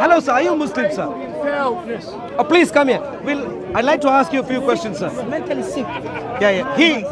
Hello, sir. Are you Muslim, sir? Please come here. I'd like to ask you a few questions, sir. Mentally sick. Yeah. He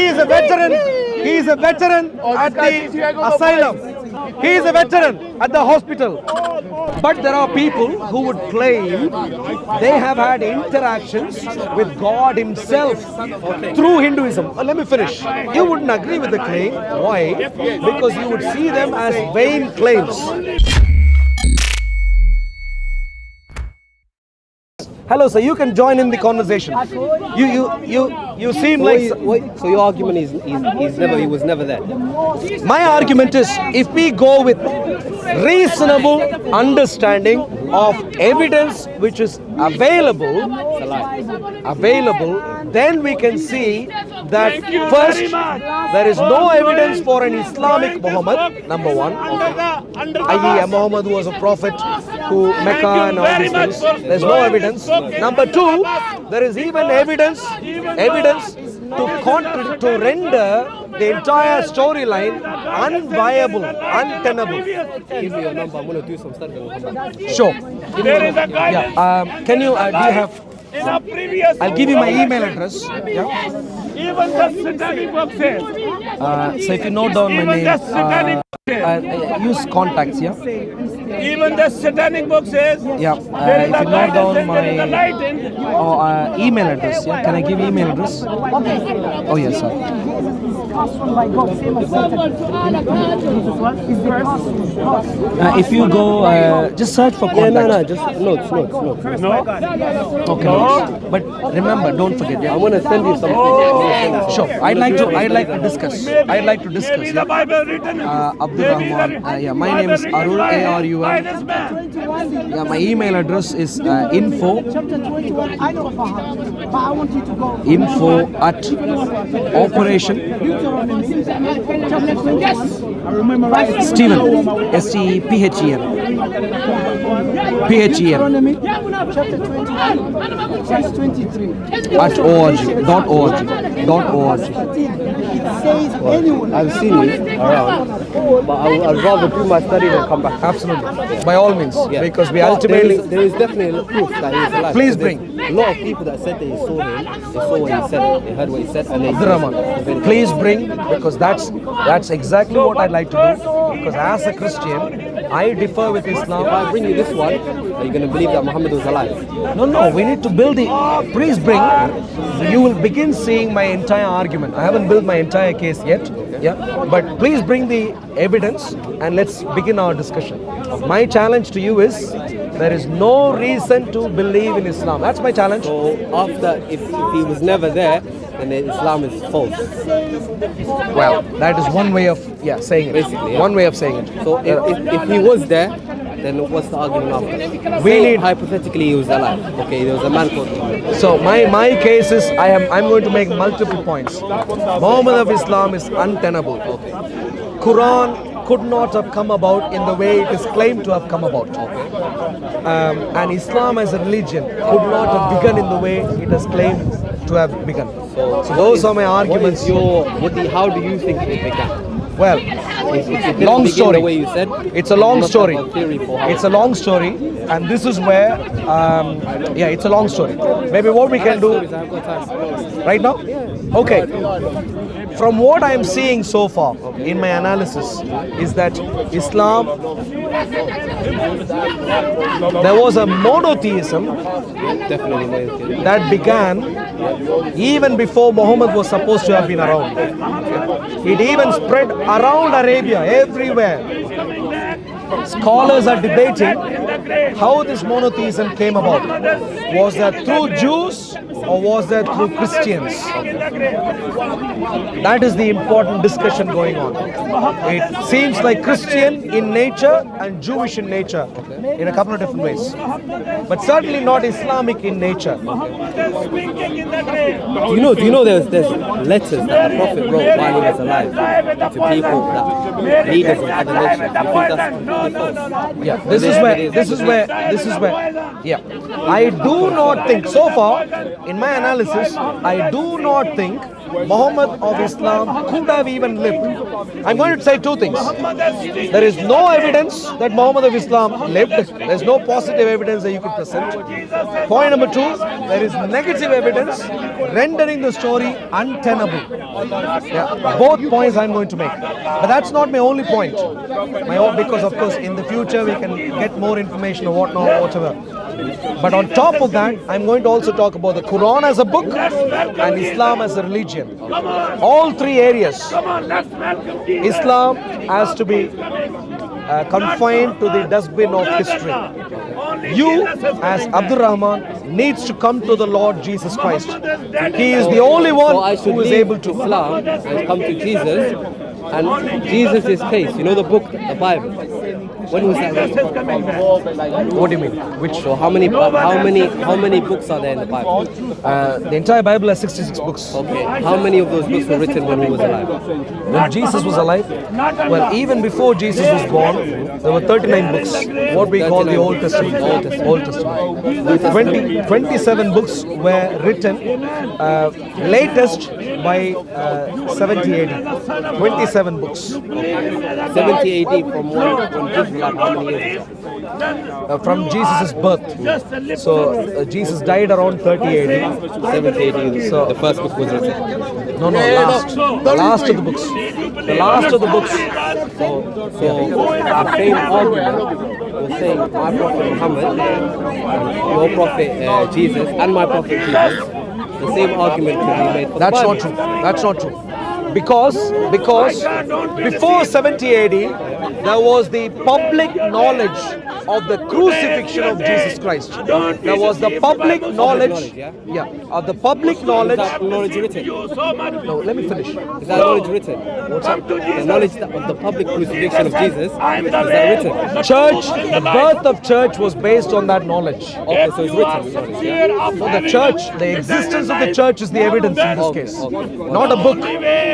is a veteran. He is a veteran at the asylum. He is a veteran at the hospital. But there are people who would claim they have had interactions with God Himself through Hinduism. Let me finish. You wouldn't agree with the claim. Why? Because you would see them as vain claims. Hello, sir. You can join in the conversation. You seem like. So your argument is he was never there. My argument is, if we go with reasonable understanding of evidence which is available, then we can see that first, there is no evidence for an Islamic Muhammad, number one, i.e. Muhammad was a prophet who Mecca and all these things. There's no evidence. Number two, there is even evidence to render the entire storyline unviable, untenable. Give me your number. I'm going to do some stuff and we'll come back. Sure. Yeah. Can you? Do you have? I'll give you my email address. Yeah. Even the satanic book says. So if you note down my name, use contacts. Yeah. Even the satanic book says. Yeah. If you note down my email address. Yeah. Can I give email address? Oh yes, sir. If you go, just search for contacts. Just notes. Okay. But remember, don't forget. Yeah. I'm going to send you something. Sure. I'd like to discuss. Maybe the Bible written. Abdul Rahman. Yeah. My name is Arul. ARUL. Yeah. My email address is info at operation Stephen STEPHEN at org. I've seen it around, but I'd rather do my study than come back. Absolutely, by all means, Yeah. because we But ultimately. there is definitely proof that he's alive. Please There's bring. a lot of people that said they saw him, they saw what he said, they heard what he said, and they. Abdul Rahman, please bring, because that's exactly what I'd like to do. Because as a Christian, I differ with Islam. If I bring you this one, are you going to believe that Muhammad was alive? No, we need to build the. Please bring. You will begin seeing my entire argument. I haven't built my entire case yet. Yeah, but please bring the evidence and let's begin our discussion. My challenge to you is there is no reason to believe in Islam. That's my challenge. So after, if he was never there, then Islam is false. Well, that is one way of saying it. Basically, yeah. One way of saying it. So if he was there, then what's the argument after? We need. Hypothetically, he was alive. Okay, there was a man called. So my case is I'm going to make multiple points. Muhammad of Islam is untenable. Okay. Quran could not have come about in the way it is claimed to have come about. And Islam as a religion could not have begun in the way it is claimed to have begun. So those are my arguments. How do you think it began? Well, It long begin story. The way you said, It's a long story. It's It's a long story, and this is where, it's a long story. Maybe what we can do right now. Okay. From what I am seeing so far in my analysis is that Islam, there was a monotheism definitely that began even before Muhammad was supposed to have been around. It even spread around Arabia, everywhere. Scholars are debating how this monotheism came about. Was that through Jews or was that through Christians? That is the important discussion going on. It seems like Christian in nature and Jewish in nature in a couple of different ways. But certainly not Islamic in nature. Do you know there's letters that the Prophet wrote while he was alive to people, that leaders of other nations? You think that's false? Yeah, this is where, I do not think, so far, in my analysis, I do not think Muhammad of Islam could have even lived. I'm going to say two things. There is no evidence that Muhammad of Islam lived. There is no positive evidence that you could present. Point number two, there is negative evidence rendering the story untenable. Yeah, both points I'm going to make. But that's not my only point. Because of course in the future we can get more information or whatnot, whatever. But on top of that, I'm going to also talk about the Quran as a book and Islam as a religion. All three areas. Islam has to be confined to the dustbin of history. You, as Abdul Rahman, needs to come to the Lord Jesus Christ. He is the only one who is able to. Islam and come to Jesus, and Jesus' case. You know the book, the Bible. When was that written? What do you mean? Which? So how many books are there in the Bible? The entire Bible has 66 books. Okay. How many of those books were written when he was alive? When Jesus was alive? Well, even before Jesus was born, there were 39 books. What we call the Old Testament. Old Testament. 27 books were written latest by 70 AD. 27 books. 70 AD from when Jesus was alive, how many years ago? From Jesus' birth. So Jesus died around 30 AD. 70 AD. So the first book was written. No, last. The last of the books. The last of the books. So the same argument was saying my prophet Muhammad, your prophet Jesus, and my prophet Jesus. The same argument could be made for the That's Bible. not true. That's not true. Because before 70 AD, there was the public knowledge of the crucifixion of Jesus Christ. There was the public knowledge, of the public knowledge. Is that knowledge written? No, let me finish. Is that knowledge written? What's that? The knowledge of the public crucifixion of Jesus, is that written? Church, the birth of church was based on that knowledge. Okay, so it's written. Knowledge, yeah? So the church, the existence of the church is the evidence in this case. Not a book,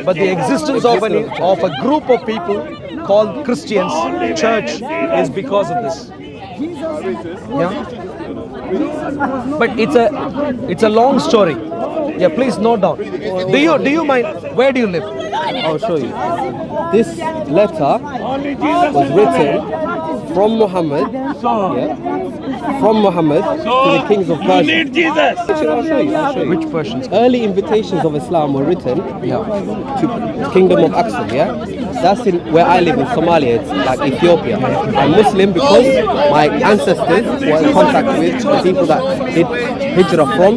but the existence of a group of people called Christians, church, is because of this. Yeah. But it's a long story. Yeah, please note down. Do you mind? Where do you live? I'll show you. This letter was written from Muhammad, from Muhammad to the kings of Persia. Actually, I'll show you. Which Persians? Early invitations of Islam were written to the kingdom of Aksum, That's where I live in Somalia, it's like Ethiopia. I'm Muslim because my ancestors were in contact with the people that did hijrah from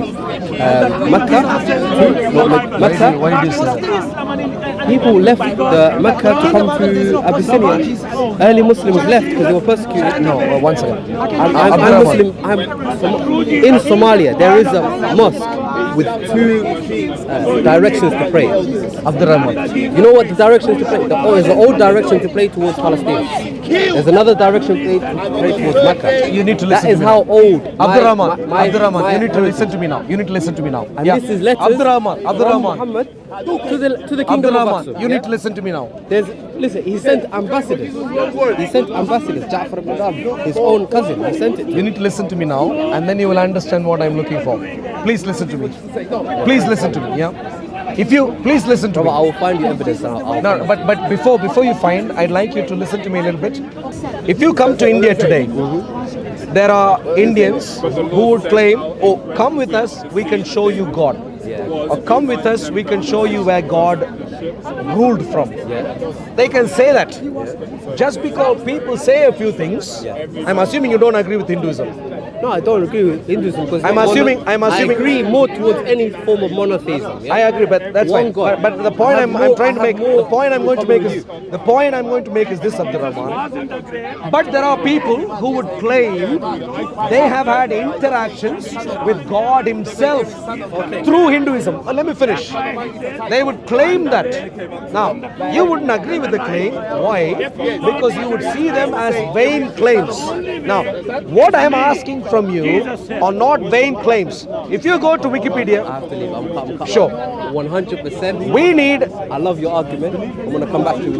Mecca to Mecca. Why did you say that? People left the Mecca to come to Abyssinia. Early Muslims left because they were persecuted. No, one second. I'm Muslim. In Somalia. There is a mosque with two directions to pray. Abdurrahman. You know what the directions to pray? There's the old direction to pray towards Palestine. There's another direction to pray towards Mecca. You need to listen. That is how old. Abdurrahman, you need to listen to me now. You need to listen to me now. And this is letters Abdurrahman. from Muhammad to the kingdom of Aksum. You need to listen to me now. Listen, he sent ambassadors. He sent ambassadors. Ja'far ibn Abi, his own cousin. He sent it. You need to listen to me now, and then you will understand what I'm looking for. Please listen to me. Please listen to me. Yeah. If you please listen to me. I will find you evidence. No, but before you find, I'd like you to listen to me a little bit. If you come to India today, there are Indians who would claim, "Oh, come with us, we can show you God." Or come with us, we can show you where God ruled from. They can say that. Just because people say a few things, I'm assuming you don't agree with Hinduism. No, I don't agree with Hinduism because I'm assuming I agree more towards any form of monotheism. I agree, but that's One fine. God. But the point I'm trying to make, the point I'm going to make is this, Abdurrahman. But there are people who would claim they have had interactions with God Himself through Hinduism. Let me finish. They would claim that. Now, you wouldn't agree with the claim. Why? Because you would see them as vain claims. Now, what I am asking from you are not vain claims. If you go to Wikipedia, I have to leave. I'm sure. 100%. We need I love your argument. I'm going to come back to you.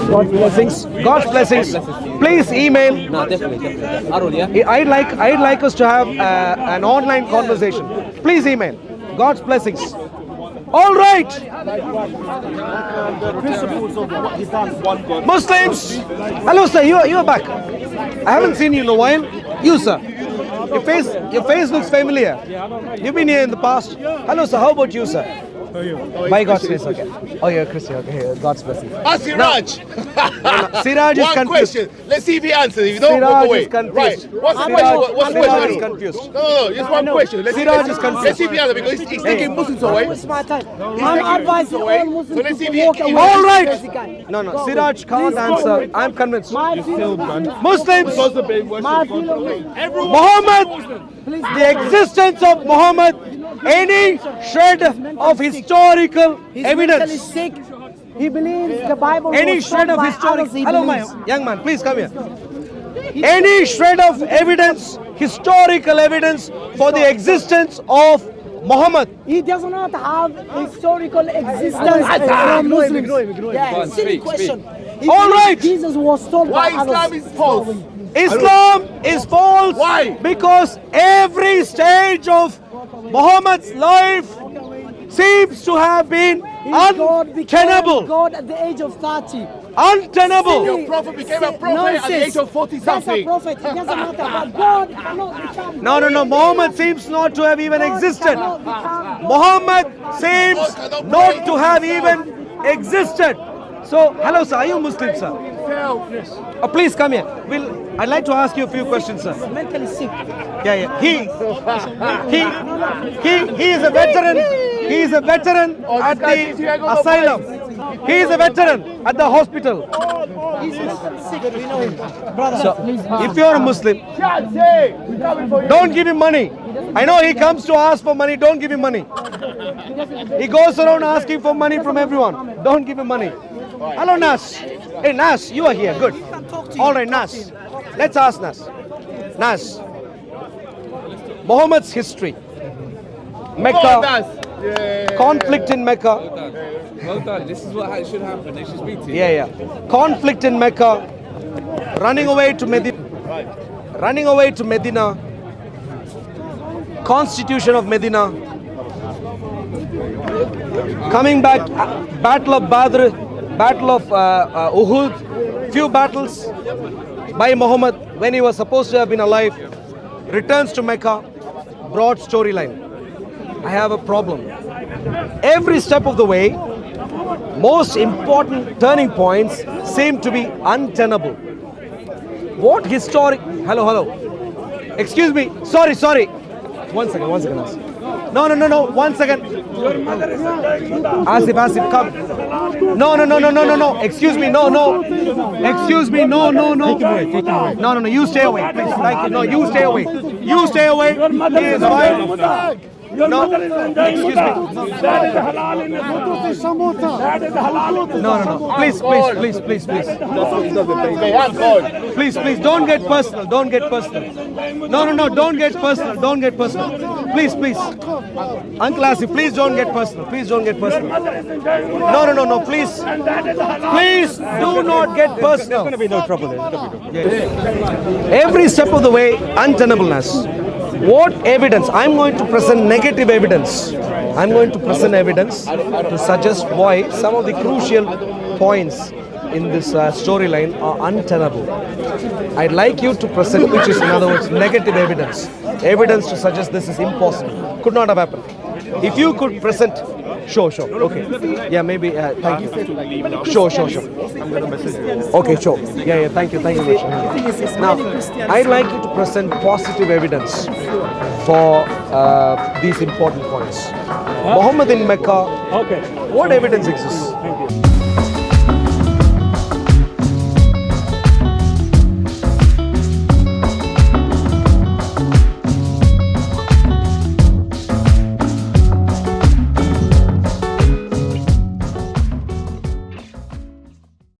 God's blessings. God's blessings. Please email. No, definitely. Arul, yeah? I'd like us to have an online conversation. Please email. God's blessings. All right. Principles of what he done, one God. Muslims. Hello, sir. You're back. I haven't seen you in a while. You, sir. Your face looks familiar. You've been here in the past. Hello, sir. How about you, sir? By God's grace, okay. Oh, you're a Christian, okay. God's blessing. Siraj. Siraj is One confused. question. Let's see if he answers. If you don't, Siraj walk away. is confused. Right. What's the Siraj- question? What's the Siraj question? is confused. No, just one question. Siraj is confused. Let's see if he answers because he's taking Muslims away. I'm advising all Muslims So let's see to if he- walk away. All right. Yes, he can. No. Siraj can't answer. I'm convinced. My feelings, Muslims. my feelings, Muhammad. The existence of Muhammad. Any shred of historical he's mentally evidence. sick. He believes the Bible Any was shred taught of by historic. others he Hello, my believes. young man. Please come here. Any shred of evidence, historical evidence for the existence of Muhammad. He does not have historical existence from Muslims. Yeah, silly question. He All believes right. Jesus was told Why by Islam others. is false? Islam is false. Why? Because every stage of Muhammad's life seems to have been God became untenable. God at the age of 30. Untenable. Your prophet became a prophet at the age of 40 That's a something. prophet. It doesn't matter. But God cannot become. No. Muhammad seems not to have even God existed. cannot become. Muhammad seems not to have even existed. So, hello, sir. Are you Muslim, sir? Please come here. I'd like to ask you a few questions, sir. Mentally sick. Yeah. He is a veteran. He is a veteran at the asylum. He is a veteran at the hospital. He's mentally sick. We know him. Brother, So, please. if you're a Muslim, don't give him money. I know he comes to ask for money. Don't give him money. He goes around asking for money from everyone. Don't give him money. Hello, Nas. Hey, Nas, you are here. Good. All right, Nas. Let's ask Nas. Nas. Muhammad's history. Mecca. Conflict in Mecca. Well done. This is what should happen. They should speak to you. Yeah. Conflict in Mecca. Running away to Medina. Constitution of Medina. Coming back. Battle of Badr. Battle of Uhud. Few battles by Muhammad when he was supposed to have been alive. Returns to Mecca. Broad storyline. I have a problem. Every step of the way, most important turning points seem to be untenable. What historic... Hello. Excuse me. Sorry. One second. No. 1 second. Asif, come. No. Excuse me. No. Excuse me. No. No. You stay away, please. Thank you. No, you stay away. You stay away. He is fine. No. Excuse me. That is halal in Islam. That is halal in Islam. No. Please. Please, don't get personal. No, don't get personal. Please. Uncle Asif, please don't get personal. No, please. Please do not get personal. There's going to be no trouble there. Every step of the way, untenableness. What evidence? I'm going to present negative evidence. I'm going to present evidence to suggest why some of the crucial points in this storyline are untenable. I'd like you to present, which is in other words, negative evidence. Evidence to suggest this is impossible. Could not have happened. If you could present, sure. Okay. Yeah, maybe. Thank you. Sure. I'm going to message you. Okay, sure. Yeah. Thank you. Now, I'd like you to present positive evidence for these important points. Muhammad in Mecca. Okay. What evidence exists? Thank you.